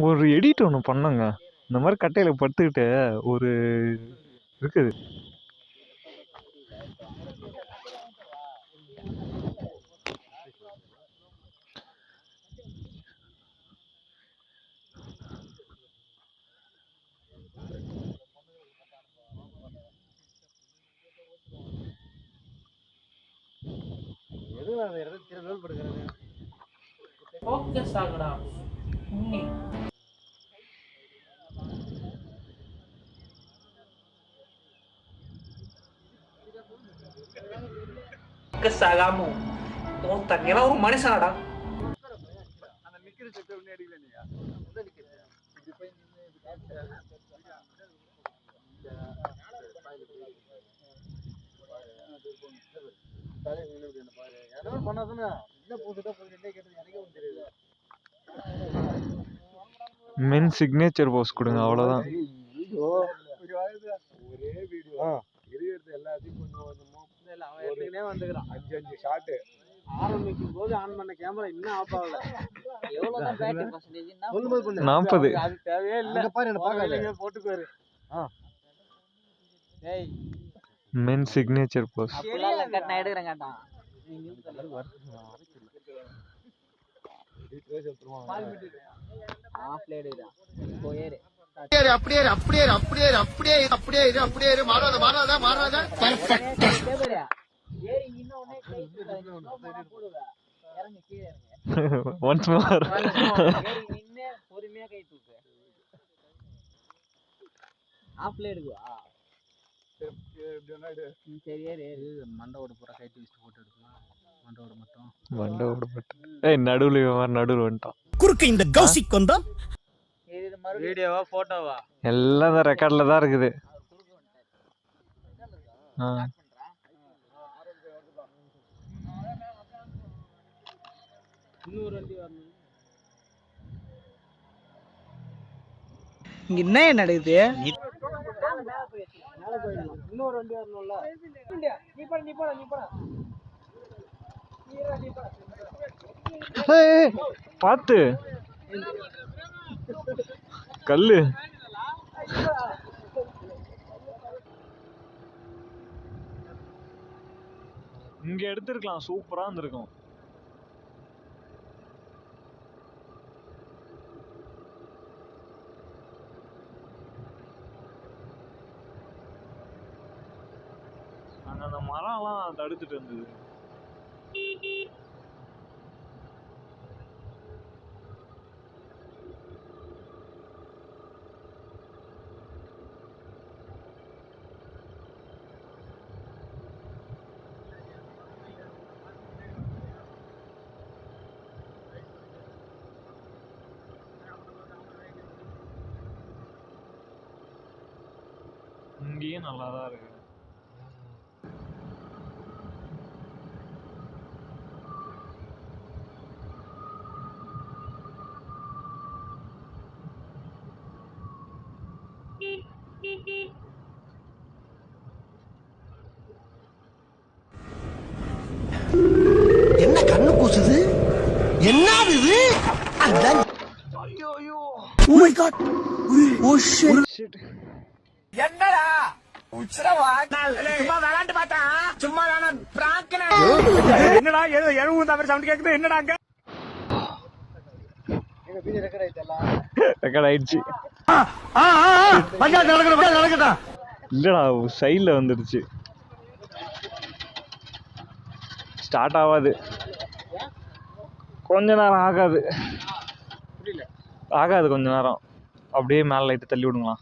ஒரு எடிட் ஒன்று பண்ணோங்க. இந்த மாதிரி கட்டையில் படுத்துக்கிட்டு ஒரு இருக்குது. ஃபோக்கஸ் ஆகுடா உன்னி. ஃபோக்கஸ் ஆகாம தோத்தங்கலாம் ஒரு மனுஷனாடா. அந்த நிக்கிற செட் பண்ணி அடிக்கல நீங்க. மென் சிக்னேச்சர் போஸ் கொடுங்க, அவ்வளோதான். ஒரே வீடியோ இருக்கிறது எல்லாத்தையும் கொஞ்சம் வந்துக்கிறான். 5 ஷாட்டு ஆரம்பிக்கும் போது ஆன் பண்ண கேமரா இன்னும் ஆஃப் ஆகல. எவ்வளவுதான் பேட்டரி பர்சன்டேஜ்னா 40. அது தேவையே இல்ல. பாரு என்ன பார்க்காதீங்க, போட்டுக்காரு. டேய் மென் சிக்னேச்சர் போஸ். அப்படிலாம் கட் நான் எடுக்கறேன் கேட்டான். ஆஃப் லேடுடா போயேரு. அப்படியே மாறாத பெர்ஃபெக்ட். ஏறி இன்னொண்ணே கை போடுவா. இறங்கு கீழே இறங்கு. Once more. ஏறி நின்னு பொறுமையா கை தூக்கு. ஆஃப் லேடுவா. சரி ஏறு. மண்டோட பூரா கைட்டு வச்சு போட்டு எடுக்கலாம். மண்டோட மட்டும். ஏய் நடுவுல வந்துட்டான். குறுக்கு இந்த கௌசிக் வந்தா இது மறுபடியும் வீடியோவா போட்டோவா எல்லாம் இந்த ரெக்கார்ட்ல தான் இருக்குது. இங்க என்ன நடக்குது? இன்னொரு வண்டி வரணும்ல. நீ போடா. பார்த்து கல்லு. இங்க எடுத்திருக்கலாம், சூப்பரா இருந்திருக்கும். அங்க அந்த மரம்லாம் தடுத்துட்டு இருந்தது. இங்கேயும் நல்லா தான் இருக்கு. என்ன கண்ணு கூசுது? என்னது இது? ஐயோ oh my god. Oh shit. என்னடா உச்சரவா? சும்மா விளையாண்டு பார்த்தா சும்மா தான பிராங்க். என்னடா ஏதோ 70 தவிர சவுண்ட் கேக்குது. என்னடா அங்க எங்க வீடியோ ரெக்கார்ட் ஆயிடுச்சு. பஞ்சாயத்து நடக்கடா. இல்லடா சைட்ல வந்துடுச்சு. ஸ்டார்ட் ஆகாது, கொஞ்ச நேரம் ஆகாது. கொஞ்ச நேரம் அப்படியே மேலே லைட்டு தள்ளி விடுங்களா.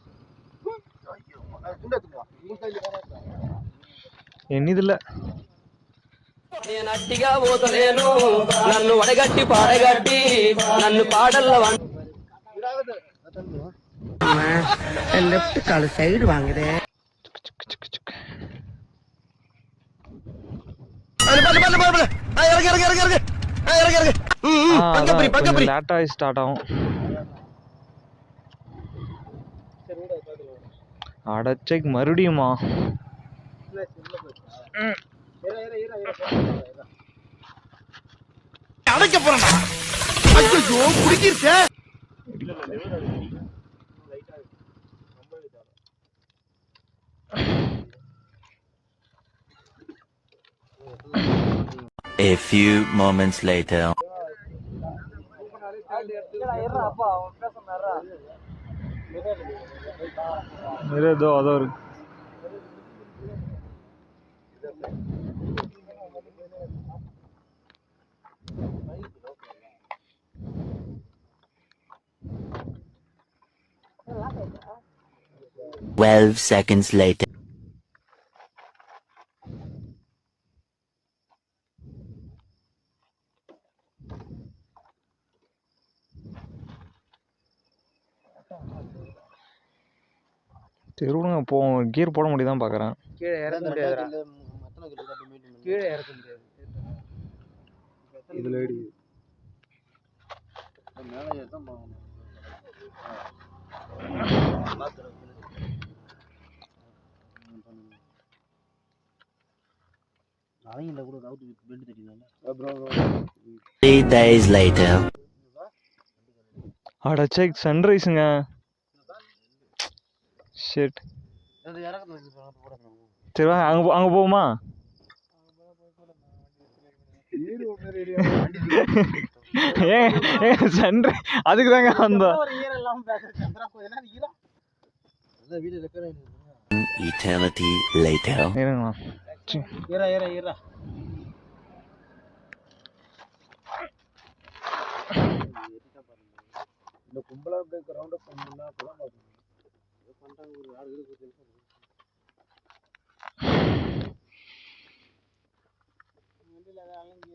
என்னதில்ல నేను అట్టిగా పోతలేను నన్ను వడగట్టి పాడగట్టి నన్ను పాడల్ల லெஃப்ட் கால் சைடு வாங்குதே. லேட்டாகி ஸ்டார்ட் ஆகும். அடச்சைக்கு மறுபடியுமா? அடைக்க போறேன். A few moments later. அப்பா அவன் பேச சொன்னாரா ஏதோ அதோ இருக்கு. Twelve seconds later. திருவிழுங்க போ கியர் போட முடியுதான் பார்க்குறேன். கீழே இறக்க முடியாதுடா. கீழே இறக்க முடியாது. இதுல ஏடி அவங்க கூட ரவுட் பெல்ட் தெரியுதானே. 3 days later. அட செக் சன்ரைஸுங்க. ஷிட். அது இறக்க போறோம். சரி வா அங்கே போவோமா? ஏன் சன்ரை அதுக்கு தாங்க வந்தோம். Eternity later. இருங்களா ஈரா இந்த கும்பலா அப்படியே ரவுண்ட் அப் பண்ணா அப்பதான் பாக்கணும். பண்றாங்க ஒரு ஆறு பேருக்கு தெரியும். வண்டில அலங்கி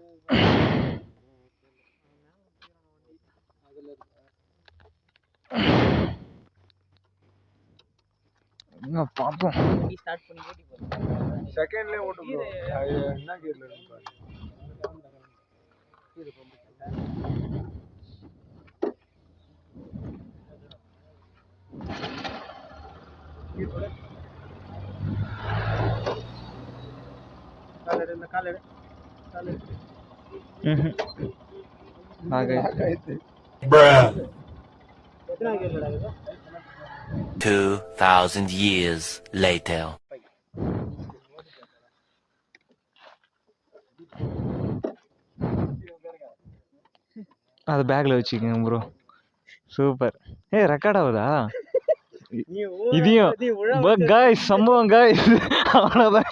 அதுல இங்க பாப்போம். ஸ்டார்ட் பண்ணி ஓட்டி போறோம். செகண்ட்லயே ஓட்டு ப்ரோ. என்ன கியர்ல இருக்கு பாரு. இது ரொம்ப கால் எடு. 2000 years later. அது பேக்ல வச்சுக்கோங்க ப்ரோ. சூப்பர். ரெக்கார்ட் ஆகுதா? இதையும் காய்ஸ் சம்பவம் காய்ஸ். அவ்வளோதான்.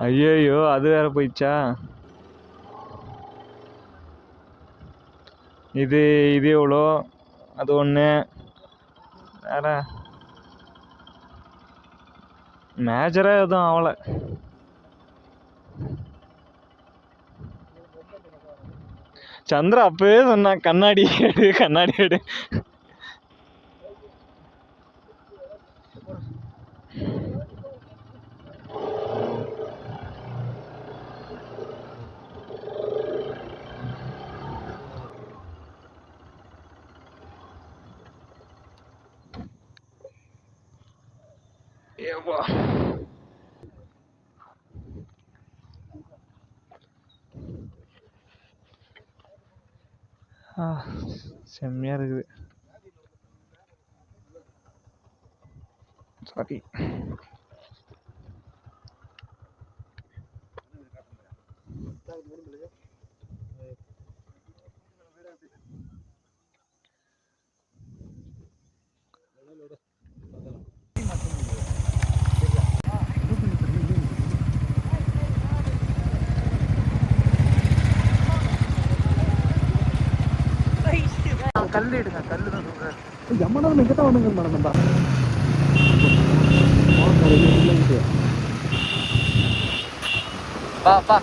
ஐயோ அது வேற போயிடுச்சா? இது எவ்வளோ? அது ஒன்று வேற மேஜராக எதுவும் ஆகலை. சந்திரா அப்பவே சொன்னான் கண்ணாடி எடு கண்ணாடி எடு. செம்மையா இருக்குது. சாரி. கல் எடுங்க. கல் தான் சொல்றேன். எம்மனா எங்கிட்ட வந்துங்க மேடம். தான் பா பா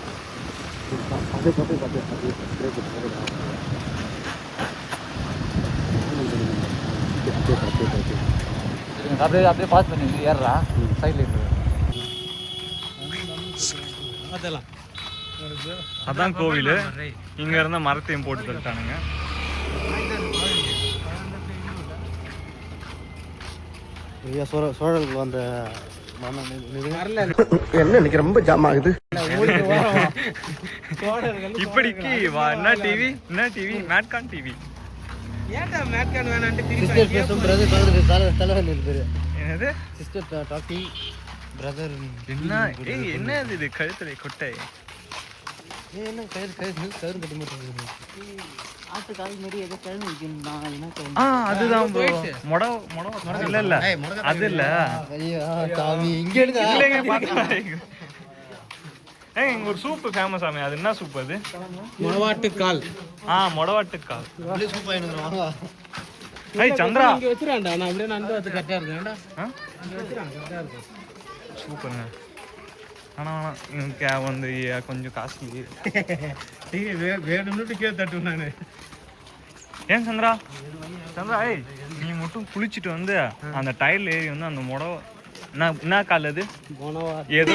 அப்படியே பாஸ் பண்ணி ஏறா சைட்ல இருக்கு. அதான் கோவில். இங்க இருந்த மரத்தையும் போட்டு தள்ளிட்டானுங்க. சோழர்களுக்கு வந்த என்ன இன்னைக்கு ரொம்ப ஜாம் ஆகுது. இப்படிக்கு வா என்ன டிவி மேட்கான் டிவி ஏன்டா மேட்கான் வேணான்ட்டு திருப்பி சிஸ்டர் பேசும் பிரதர் தலைவலி இருக்கு. என்னது சிஸ்டர் டாக்கி பிரதர் என்ன இது கழுத்துல கொட்டை என்ன கயிறு கட்டி மாட்டேங்குது. ஆட்டு கால் மாதிரி ஏதோ கழுவி வைக்கணும் அதுதான் ப்ரோ மொட இல்ல அது இல்ல ஐயா சாமி இங்க எடுங்க. இல்லைங்க பாத்து இங்க ஒரு சூப் ஃபேமஸ் ஆமே அது என்ன சூப் அது மொடவாட்டுக்கால் மொடவாட்டுக்கால் சூப் ஆயிடுங்க வாங்க. சந்திரா இங்க வச்சிரான்டா நான் அப்படியே நான் வந்து கரெக்டா இருக்கேன்டா இங்க வச்சிரான் கரெக்டா இருக்கு சூப்பருங்க ஆனா இங்க வந்து கொஞ்சம் காஸ்ட்லி வேணும்னு கே தட்டு நானு ஏன் சந்திரா நீ மட்டும் குளிச்சுட்டு வந்து அந்த டைல் ஏறி வந்து அந்த என்ன கால் அது ஏதோ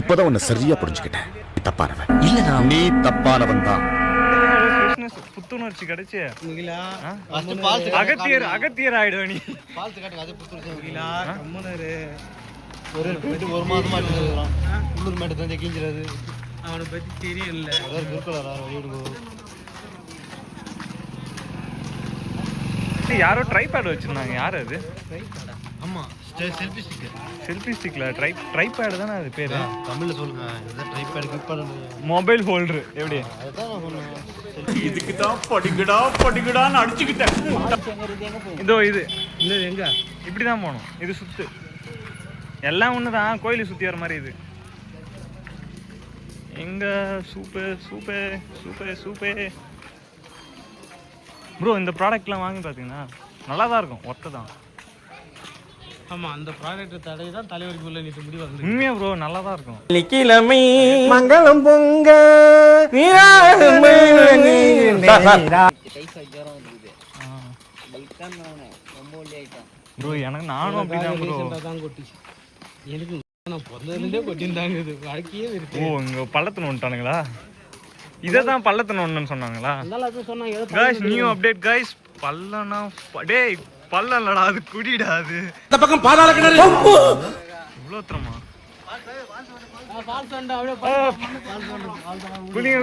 இப்பதான் உன்னை சரியா புரிஞ்சுக்கிட்டேன். தப்பானவன் இல்ல, நீ தப்பானவன் தான். புத்துணர்ச்சி கிடைச்சு அகத்தியர் அகத்தியர் ஆயிடுவ நீ. பால்ஸ் காட்டுங்க அது புத்துருச்சு. கம்முனரு ஒரு மாதமா இருக்கிறான். உள்ளூர் மேட்டு தான் கிஞ்சிறது. அவனை பத்தி தெரியல. ஒரு குறுக்கலரா வீடுங்கோ. யாரோ ட்ரைபேட் வச்சிருந்தாங்க. யாரு அது? ஆமா செல்ஃபி ஸ்டிக்ல ட்ரைபேட் தானே அது பேரு. தமிழ்ல சொல்லுங்க. இதான் ட்ரைபேட் கிளிக் மொபைல் ஹோல்டர் எப்படி? அதான் நான் சொன்னேன். இதுக்கு தான் படிக்கடான்னு அடிச்சுக்கிட்டேன். இதோ இது இன்னும் எங்க இப்படிதான் போகணும். இது சுத்து எல்லாம் ஒண்ணுதான். கோயிலுக்கு சுத்தி வர மாதிரி இது. எங்க சூப்பே ப்ரோ இந்த ப்ராடக்ட்லாம் வாங்கி பார்த்தீங்கன்னா நல்லா தான் இருக்கும். ஒர்த்து தான். ஆமா அந்த ப்ராடக்ட் தடவை தான் தலைவலிக்கு உள்ள நீட்டு முடி வந்து உண்மையா ப்ரோ நல்லா தான் இருக்கும். கிழமை மங்களம் பொங்க ப்ரோ எனக்கு நானும் அப்படிதான் ப்ரோ. தான் கொட்டி எனக்கு நான் பிறந்ததுலேருந்தே கொட்டியிருந்தாங்க. இது வாழ்க்கையே இருக்கு. இங்க பள்ளத்துல வந்துட்டானுங்களா? இததான் பள்ளத்துல ஒண்ணுன்னு சொன்னாங்களா? சொன்னாங்க गाइस நியூ அப்டேட் गाइस. பள்ளனா டேய் பள்ளம் இல்லடா அது குடிடா அது. இந்த பக்கம் பாதாள கிணறு. இவ்ளோ தரமா? பால் சண்டை அப்படியே குடிங்க.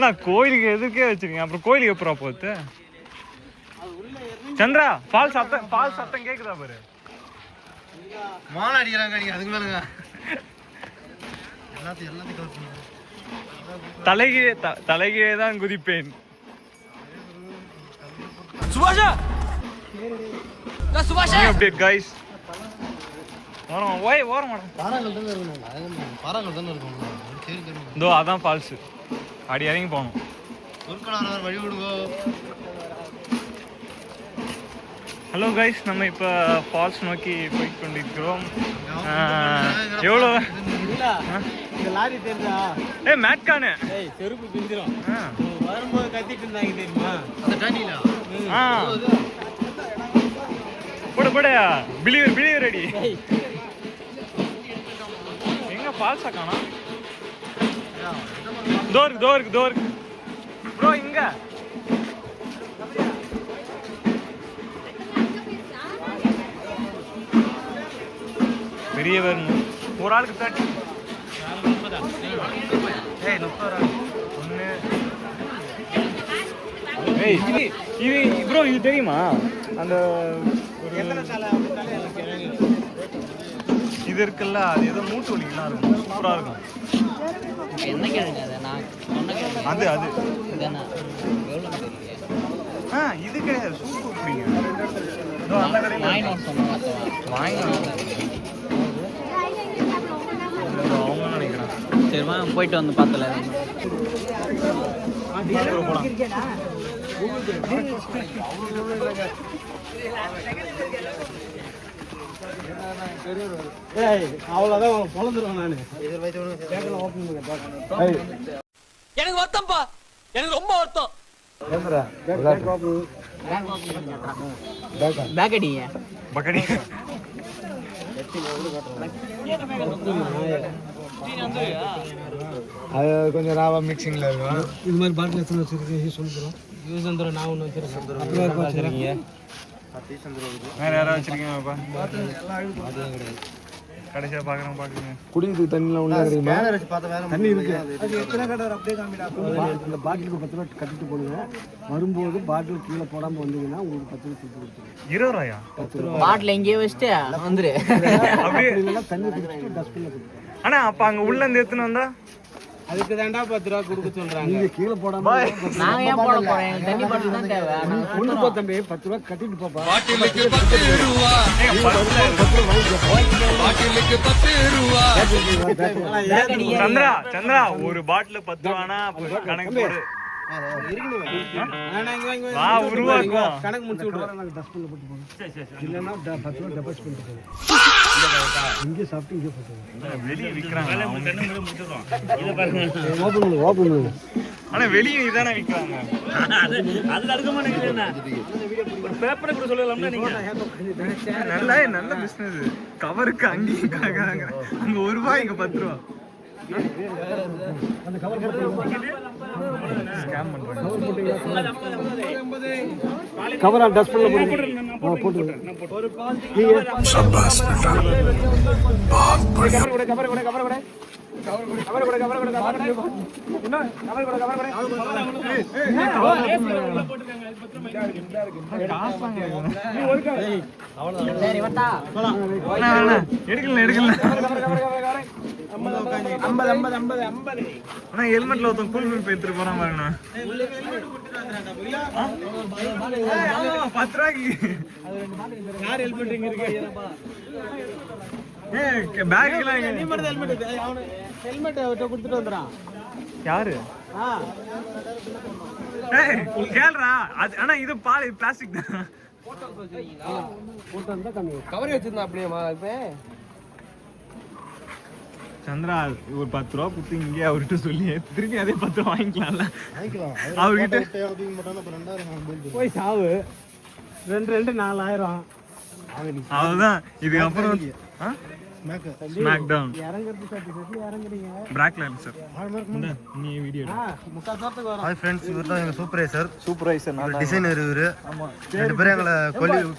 நான் கோயிலுக்கு எதுக்கே வச்சிருக்கேன். அப்புறம் கோயிலுக்கு எப்பறம் போகுது? சந்திரா பால் சத்தம் கேக்குதா பாரு. மான அடிக்கிறாங்க நீங்க அதுக்கு மேலங்க. எல்லாத்தையும் தலைகீழே தான் குதிப்பேன். சுபாஷா அப்டேட் गाइस. ஓரம் பாறாங்கல் தானே இருக்கும். இதோ அதான் ஃபால்ஸ். அடி இறங்கி போகணும். குறுக்கலான வழி விடுங்கோ. ஹலோ गाइस நம்ம இப்போ ஃபால்ஸ் நோக்கி போய் கொண்டிருக்கிறோம். எவ்வளோ இந்த லாரி தெரிஞ்சா மேட்கானு செருப்பு பிஞ்சிரும். வரும்போது கத்திட்டு இருந்தாங்க தெரியுமா அந்த டானிலா. போட பிலீவர் ரெடி. எங்க ஃபால்ஸா காணோம்? டோருக்கு ப்ரோ இங்க பெரியவர் ஒரு ஆளுக்கு 30. இது ப்ரோ இது தெரியுமா? அந்த இது இருக்குல்ல அது ஏதோ மூட்டு வலிக்கலாம் இருக்கும். சூப்பரா இருக்கும். என்ன கேளுங்க அது இது கிடையாது. சூப்பு குடிங்க. அந்த கடையில் அவங்க நினைக்கிறேன். சரிமா போயிட்டு வந்து பார்த்தல அவ்வளோதான் பொழந்துருவேன் நான். எனக்கு வருத்தம்ப்பா, எனக்கு ரொம்ப வருத்தம். பக்கடி அது கொஞ்சம் ராவா மிக்சிங்ல இருக்கும். இது மாதிரி பாட்டில் எத்தனை வச்சிருக்கீங்க சொல்லுறோம். யூஸ் வந்துடும். நான் ஒன்று வச்சிருக்கேன். அப்புறம் வச்சிருக்கீங்க வேற யாராவது வச்சிருக்கீங்கப்பா? கடைசியா பாக்குறேன். குடிக்கிறதுக்கு தண்ணிலாம் உள்ள கிடைக்குமா? தண்ணி இருக்கு. இந்த பாட்டிலுக்கு 10 ரூபா கட்டிட்டு போடுங்க. வரும்போது பாட்டில் கீழே போடாம வந்தீங்கன்னா உங்களுக்கு 10 ரூபா கொடுத்து கொடுத்துருவோம். 20 ரூபாயா? பாட்டில் எங்கேயே வச்சுட்டு வந்துரு. அப்படியே இல்லைன்னா தண்ணி குடிச்சிட்டு டஸ்ட்பின்ல கொடுத்துருவோம். ஆனா அப்ப அங்க உள்ள இருந்து எடுத்துன்னு வந்தா அதுக்கு தாண்டா 10 ரூபா கொடுக்க சொல்றாங்க. நீங்க கீழே போடாம நாங்க ஏன் போட போறோம்? எனக்கு தண்ணி பாட்டில் தான் தேவை. கொண்டு போ தம்பி, 10 ரூபா கட்டிட்டு போப்பா. பாட்டிலுக்கு 10 ரூபா. சந்திரா ஒரு பாட்டில் 10 ரூபானா கணக்கு போடு. வா உருவாக்கும். கணக்கு முடிச்சு விடுறோம். டஸ்ட்பின்ல போட்டு போங்க. இல்லைன்னா 10 ரூபா டெபாசிட் பண்ணிட்டு போங்க. இங்கே சாப்பிட்டு இங்கே போட்டுருவோம். வெளியே விக்கிறாங்க. ஓப்பன் பண்ணுங்க. ஆனா வெளியே இதானே விக்கிறாங்க. நல்ல பிசினஸ். கவருக்கு அங்கேயும் கேக்குறாங்க. அங்க 1 ரூபாய், இங்க 10 ரூபா. அந்த கவர் போட்டு ஸ்கேம் பண்றாங்க. கவரா டஸ்ட்பின்ல போட்டு போட்டு எடுக்கல. ஆனா ஹெல்மெட்ல ஒருத்தன் கூல் மீன் எடுத்துட்டு போறான் பாருங்க. 10 ரூபாய்க்கு யார் ஹெல்மெட் இங்க இருக்கு? பேக்லாம் நீ மட்டும் ஹெல்மெட் அவன ஹெல்மெட் அவட்ட கொடுத்துட்டு வந்துறான். யாரு? கேள்றா. அது ஆனா இது பிளாஸ்டிக் தான். போட்டோ இருந்தா கம்மி. கவர் வச்சிருந்தா அப்படியேமா இப்ப சந்திரா ஒரு 10 ரூபா குத்து இங்கே அவர்கிட்ட சொல்லி திருப்பி அதே 10 ரூபா வாங்கிக்கலாம்ல. அவர்கிட்ட போய் சாவு. 2 4000. அதுதான் இதுக்கப்புறம் ஸ்மாக் டவுன் இறங்குறது சர்டிஃபிகேட் இறங்குறீங்க. Black line sir. நீ வீடியோ முக்கால் சாத்துக்கு வரோம். ஹாய் ஃப்ரெண்ட்ஸ், இவர் தான் எங்கள் சூப்பர்வைசர். சூப்பர்வைசர் நான் டிசைனர் இவர். ஆமா. 2 பேரும் எங்களை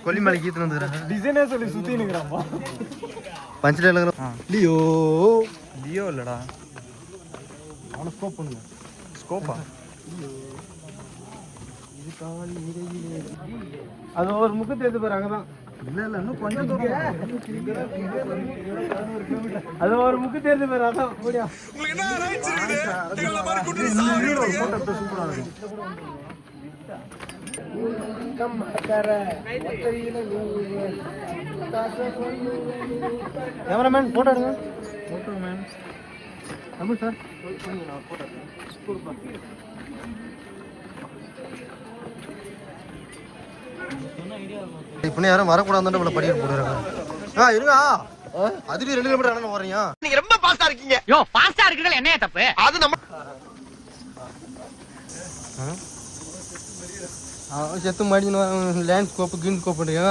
கொல்லிமலைக்கு ஈத்துன்னு வந்துக்கிறாங்க. டிசைனே சொல்லி சுத்தி நிக்கிறான்பா. பஞ்சடையில் லியோ இல்லடா. அவனை ஸ்கோப் பண்ணுங்க. ஸ்கோப்பா? அது ஒரு முக்கு தேர்த்து பேர் அங்கதான். இல்லை இன்னும் கொஞ்சம் தூரம். அது ஒரு முக்கு தேர்த்து பேர் அதான். ஓடியா கேமராமேன் போட்டோ எடுங்க. தமிழ் சார். இப்போ யாரும் வரக்கூடாதுன்னு நம்மளை படிக்க போடுறாங்க. இருங்க. அதுலயும் 2 கிலோமீட்டர் அண்ணன் வர்றீங்க. நீங்க ரொம்ப பாஸ்டா இருக்கீங்க. யோ பாஸ்டா இருக்குறது என்னைய தப்பு? அது நம்ம செத்து மாடின்னு லேண்ட் ஸ்கோப்பு கிரீன் ஸ்கோப் பண்ணுறீங்க.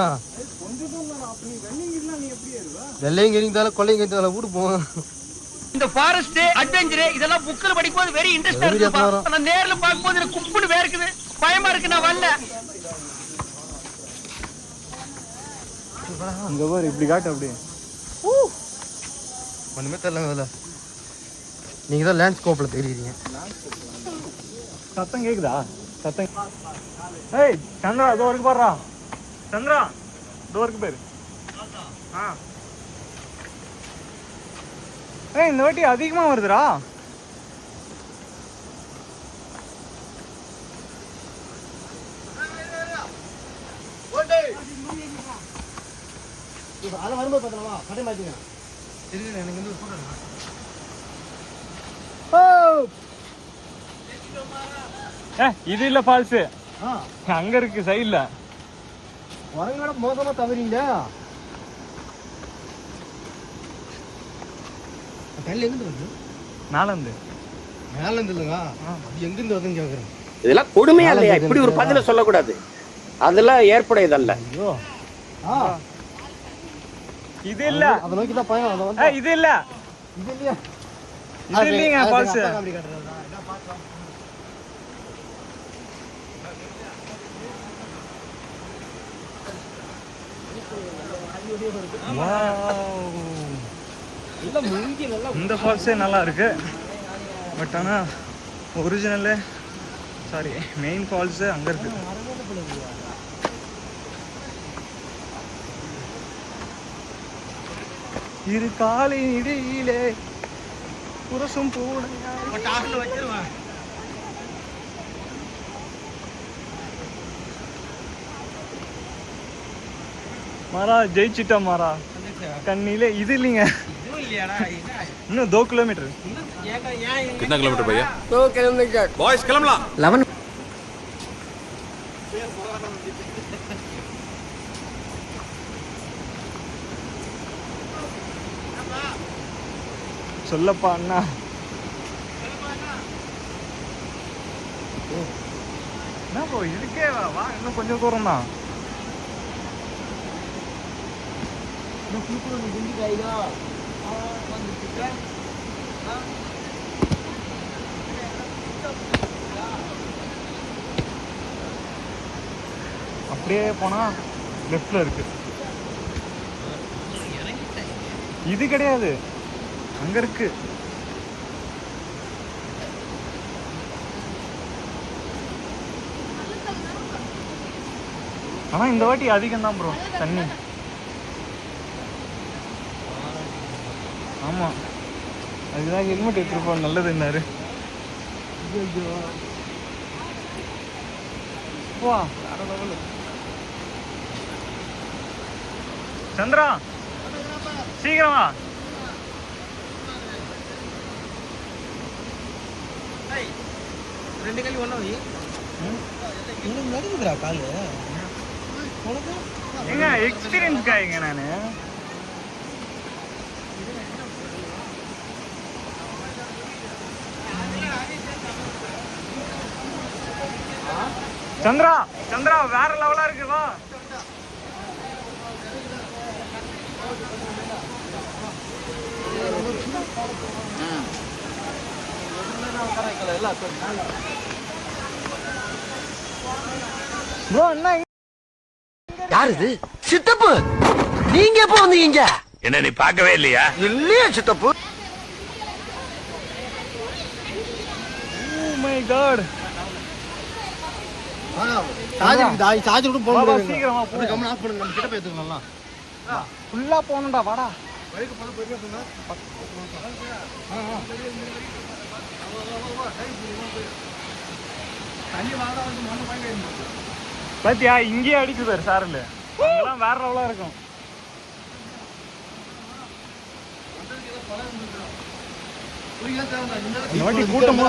வெள்ளையும் கறிந்தால கொள்ளையும் கறிந்தால வீடு போவோம். இந்த ஃபாரஸ்ட் அட்வென்ச்சர் இதெல்லாம் புக்ல படிக்கும்போது வெரி இன்ட்ரஸ்டா இருக்கு. நான் நேர்ல பாக்கும்போது எனக்கு குப்புன்னு வேர்க்குது. பயமா இருக்கு. நான் வரல. இங்க பாரு இப்படி காட்டு. அப்படியே ஒன்றுமே தெரியலங்க. அதில் நீங்கள் தான் லேண்ட் ஸ்கோப்பில் தெரியுறீங்க. சத்தம் கேக்குதா? சத்தம். ஏய் சந்திரா இதோ இருக்கு பாருடா. சந்திரா இதோ இருக்கு பேரு. ஏய் இந்த வாட்டி அதிகமா வருதுடா. அதெல்லாம் வரும்போது பார்த்தா கடை மாற்றிங்க. தெரியல எனக்கு வந்து ஃபோட்டோ. இது இல்ல ஃபால்ஸ். அங்க இருக்கு சைடுல. வரங்கட மோசமா தவறீங்க. கையில் எங்கேருந்து வருது? நாலந்து மேலேருந்து இல்லைங்க. அது எங்கேருந்து வருதுன்னு கேட்குறேன். இதெல்லாம் கொடுமையா இல்லையா? இப்படி ஒரு பதில சொல்லக்கூடாது. அதெல்லாம் ஏற்புடையதல்ல. ஐயோ இது இல்ல. அதை நோக்கி தான் பயம். அதை வந்து இது இல்ல. இது இல்லையா? இது இல்லைங்க ஃபால்ஸ். அப்படி காட்டுறதா? இந்த ஃபால்ஸே நல்லா இருக்கு. பட் ஆனால் ஒரிஜினலு சாரி மெயின் ஃபால்ஸு அங்கே இருக்கு. இரு காலின் இடையிலே புரசும் பூனையா மாறா ஜெயிச்சிட்டா மாறா கண்ணிலே இது இல்லைங்க இன்னும் 2 கிலோமீட்டர். कितना किलोमीटर भैया? 2 किलोमीटर. बॉयज கிளம்பலாம். 11 சொல்லப்பா அண்ணா. என்ன ப்ரோ இதுக்கே வா இன்னும் கொஞ்சம் தூரம் தான். அப்படியே போனா லெஃப்ட்ல இருக்கு. இது கிடையாது அங்க இருக்கு. ஆனா இந்த வாட்டி அதிகம் தான் ப்ரோ தண்ணி. ஆமா அதுதான் ஹெல்மெட் எடுத்துருப்போம் நல்லதுன்னாரு. வா சந்திரா சீக்கிரமா. ரெண்டு கல்லி ஒண்ணா வை. எனக்கு நடுங்குதுடா கால். எங்க எக்ஸ்பீரியன்ஸ் காய்ங்க நானு. சந்திரா சந்திரா வேற லெவலா இருக்கு வா. ப்ரோ என்ன யார் இது? சித்தப்பு. நீங்க எப்போ வந்தீங்க? என்ன நீ பார்க்கவே இல்லையா? இல்லையா சித்தப்பு? ஓ மை காட். சார்ஜ் கூட போட முடியாது. சீக்கிரமா போ. கம்மன் ஆஃப் பண்ணுங்க. நம்ம கிட்ட போய் எடுத்துக்கலாம். ஃபுல்லா போணும்டா வாடா. பாத்தியா இங்கேயே அடிக்குது பாரு சாரல். அங்கெல்லாம் வேற லெவலா இருக்கும். இந்த வாட்டி கூட்டமா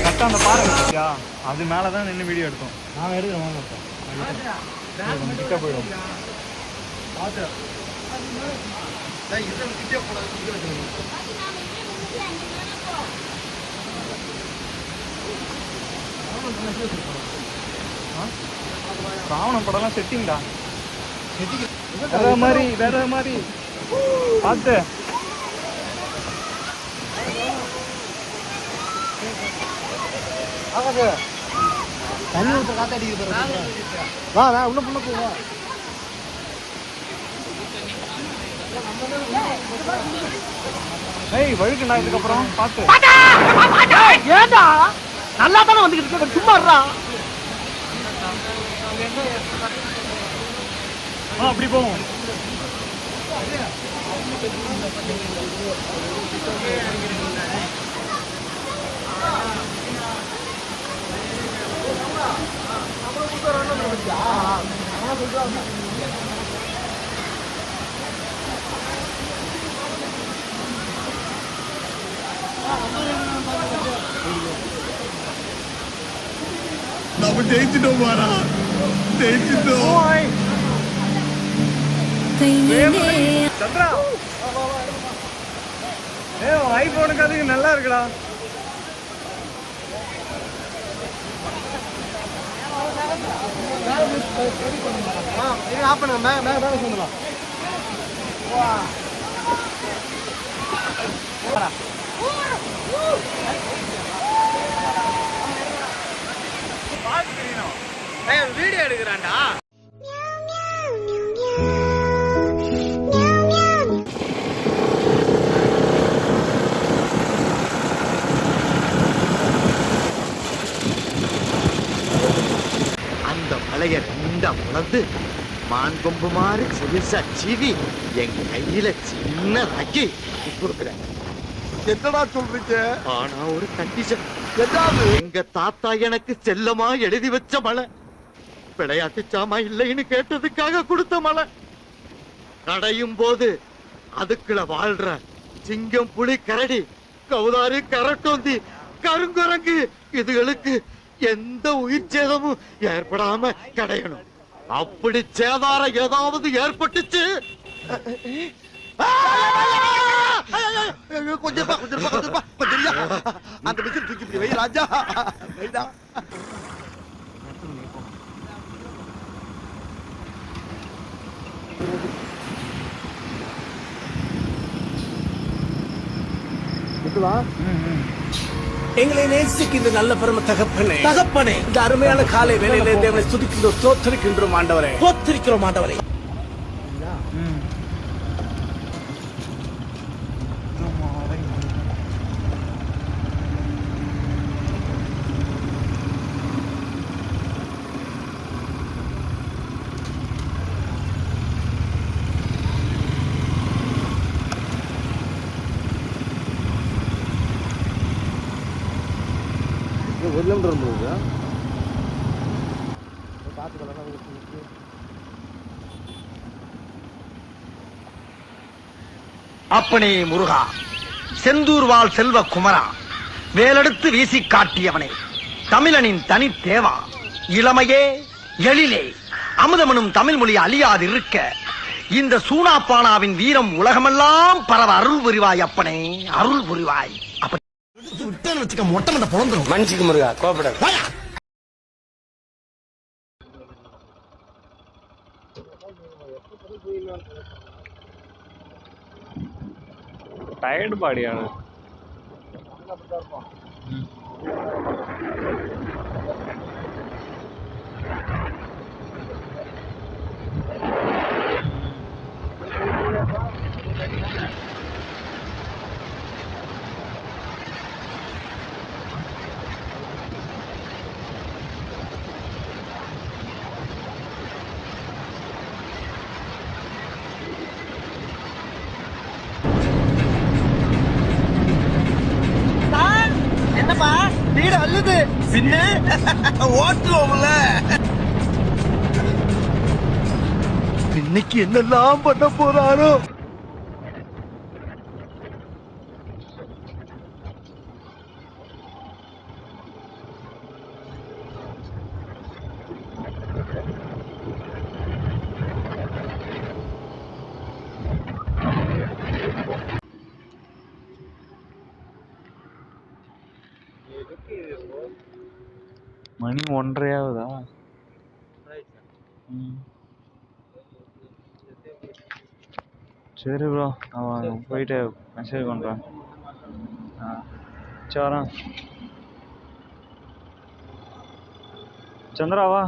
கரெக்டா அந்த பாறை இருந்துச்சியா அது மேலதான் நின்று வீடியோ எடுத்தோம். நான் எடுக்கிறேன். கிட்ட போயிடும். ராவணன் படம்லாம் செட்டிங்டா. வேற மாதிரி பார்த்து தண்ணி ஊற்ற காத்த அடிக்கிறது. வா வா உள்ள புள்ள போ. ஏய் வழுக்குண்ணா இதுக்கப்புறம் பார்த்து. ஏண்டா நல்லா தானே வந்துக்கிட்டு இருக்க சும்மா இருடா. அப்படி போவோம். நம்ம ஜெயிச்சிட்டோம் மாறா. ஜெயிச்சிட்டோம். சந்திரா ஐபோனுக்கு அதுக்கு நல்லா இருக்குடா. ஆஃப் பண்ணுங்க. மேல சொல்லலாம். எடுக்கிறான்டா. அந்த மலைய ரெண்டா வளர்ந்து மான் கொம்பு மாதிரி சிறுசா சீவி என் கையில சின்னதாக்கி கொடுக்குறேன். என்னடா சொல்றீங்க? ஆனா ஒரு கண்டிஷன். எங்க தாத்தா எனக்கு செல்லமா எழுதி வச்ச மலை, விளையாட்டு சாமா இல்லைன்னு கேட்டதுக்காக கொடுத்த மலை. கடையும் போது அதுக்குள்ள வாழ்ற சிங்கம், புலி, கரடி, கவுதாரி, கரட்டோந்தி, கருங்குரங்கு இதுகளுக்கு எந்த உயிர் சேதமும் ஏற்படாம கடையணும். அப்படி சேதாரம் ஏதாவது ஏற்பட்டுச்சு, கொஞ்சம் அந்த மிஷின் தூக்கி வை ராஜா. எங்களை நேசிக்கின்ற நல்ல பெரும தகப்பனே, தகப்பனே, இந்த அருமையான காலை வேளையிலே தேவனை துதிக்கின்றோம், தோத்தரிக்கின்றோம் ஆண்டவரே, தோத்தரிக்கிறோம் ஆண்டவரே. அப்பனே முருகா, செந்தூர் வாழ் செல்வ குமரா, வேலெடுத்து வீசி காட்டியவனே, தமிழனின் தனி தேவா, இளமையே எழிலே அமுதமனும் தமிழ் மொழி அழியாது இருக்க இந்த சூனாப்பானாவின் வீரம் உலகமெல்லாம் பரவ அருள் புரிவாய் அப்பனே, அருள் புரிவாய். வச்சுக்க மொட்டை மண்ட பொழந்துரும். மன்னிச்சுக்கு முருகா, கோபப்பட. டயர்டு பாடிയാണ്. வீடு அல்லது பின்ன ஓட்டுவோம்ல. இன்னைக்கு என்னெல்லாம் பண்ண போறாரோ. மணி 1:30 சரி ப்ரோ, அவன் போயிட்டு மெசேஜ் பண்ணுறான். சரி வரேன். சந்திராவா?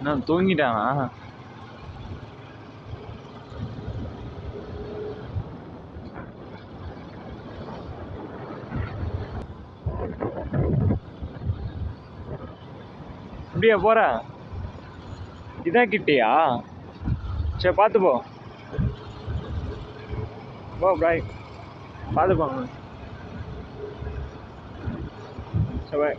என்ன தூங்கிட்டானா? அப்படியா போற? இதான் கிட்டியா? சரி பார்த்து போ. பாய் பார்த்து போங்க. சரி பாய்.